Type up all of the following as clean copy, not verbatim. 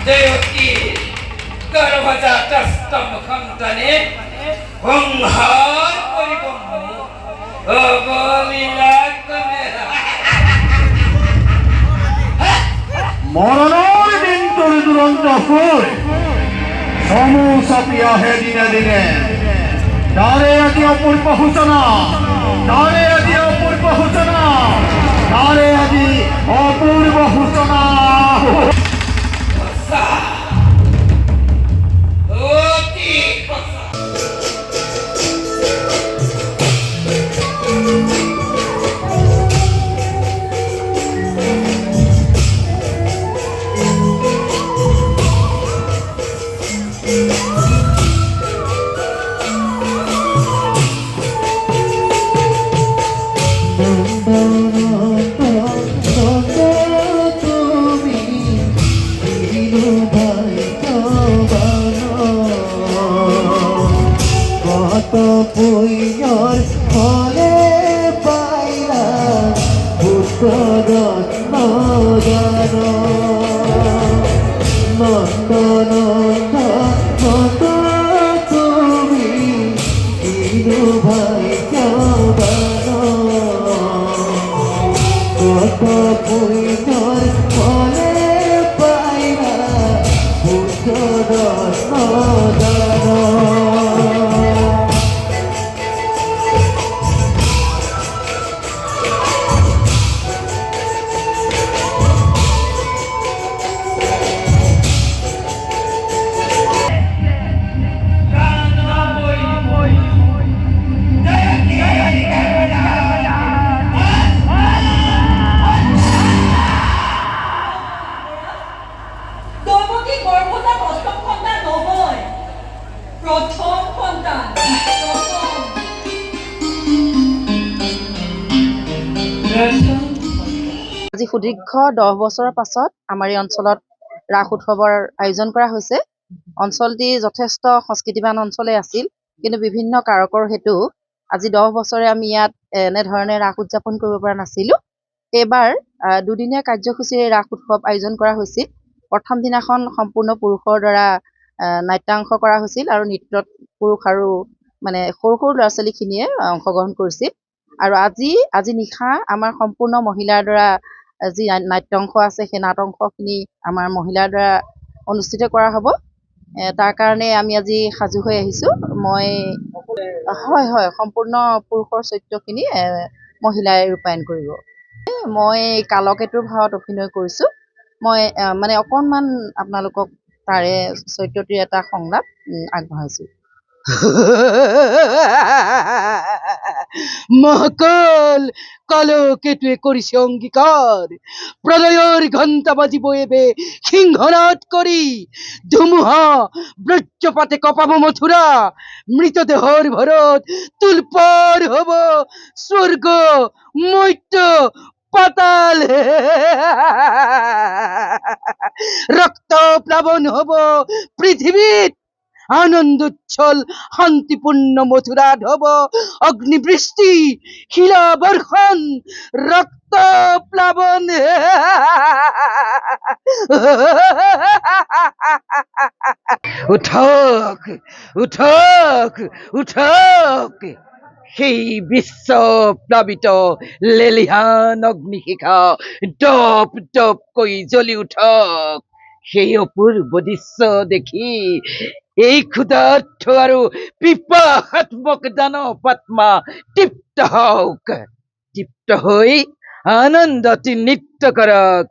দেবকী গৰ্ভজাতস্তম সন্তানে সংহাৰ কৰিব অবলীলাক্ৰমে। মৰণৰ দিনটোৰ দুৰন্ত ফুল চমু চাপি আহে দিনে দিনে। তাৰে আজি অপূৰ্ব সূচনা, তাৰে আজি অপূৰ্ব সূচনা, তাৰে আজি অপূৰ্ব সূচনা। অতি সঁচা। পুণ্যর ফলে পাইলা পুত্র নন্দন নন্দ তুমি দিনু ভাই জবান কত পুণ্যর ফলে পাইলা পুত্র নন্দন। আজি সুদীৰ্ঘ 10 বছৰৰ পাছত আমাৰ এই অঞ্চলত ৰাস উৎসৱৰ আয়োজন কৰা হৈছে। অঞ্চলটি যথেষ্ট সংস্কৃতিবান অঞ্চলে আছিল, কিন্তু বিভিন্ন কাৰকৰ হেতু আজি 10 বছৰে আমি ইয়াত এনেধৰণে ৰাস উদযাপন কৰিব পৰা নাছিলোঁ। এইবাৰ দুদিনীয়া কাৰ্যসূচীৰে ৰাস উৎসৱ আয়োজন কৰা হৈছিল। প্ৰথম দিনাখন সম্পূৰ্ণ পুৰুষৰ দ্বাৰা নাট্যাংশ কৰা হৈছিল আৰু নৃত্যত পুৰুষ আৰু মানে সৰু সৰু ল'ৰা ছোৱালীখিনিয়ে অংশগ্ৰহণ কৰিছিল। আৰু আজি নিশা আমাৰ সম্পূৰ্ণ মহিলাৰ দ্বাৰা যি নাট্যাংশ আছে সেই নাট্যাংশখিনি আমাৰ মহিলাৰ দ্বাৰা অনুষ্ঠিত কৰা হ'ব। তাৰ কাৰণে আমি আজি সাজু হৈ আহিছোঁ। মই হয় সম্পূৰ্ণ পুৰুষৰ চৰিত্ৰখিনি মহিলাই ৰূপায়ণ কৰিব। মই কালকেতুৰ ভাৱত অভিনয় কৰিছোঁ। মই মানে অকণমান আপোনালোকক তাৰে চৰিত্ৰটিৰ এটা সংলাপ আগবঢ়াইছোঁ। মহাকাল কালকেতুৱে কৰিছে অংগীকাৰ, প্ৰলয়ৰ ঘণ্টা বাজিব এবে সিংহনাদ কৰি, ধুমুহা বজ্ৰপাতে কঁপাব মথুৰা, মৃতদেহৰ ভৰত তুলপাৰ হব স্বৰ্গ মৰ্ত্য পাতাল, ৰক্ত প্লাৱন হব পৃথিৱীত, আনন্দোচ্ছল শান্তিপূৰ্ণ মথুৰাত হব অগ্নিবৃষ্টি শিলাবৰ্ষণ ৰক্ত প্লাৱন। উঠক উঠক উঠক, সেই বিশ্ব প্লাবিত লেলিহান অগ্নিশিখা দপ দপকৈ জ্বলি উঠক। সেই অপূৰ্ব দৃশ্য দেখি এই ক্ষুধাৰ্থ আৰু পিপাসাত্মক দানৱ আত্মা তৃপ্ত হওক, তৃপ্ত হৈ আনন্দত নৃত্য কৰক,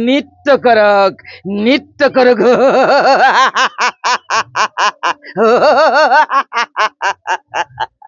নৃত্য কৰক, নৃত্য কৰক।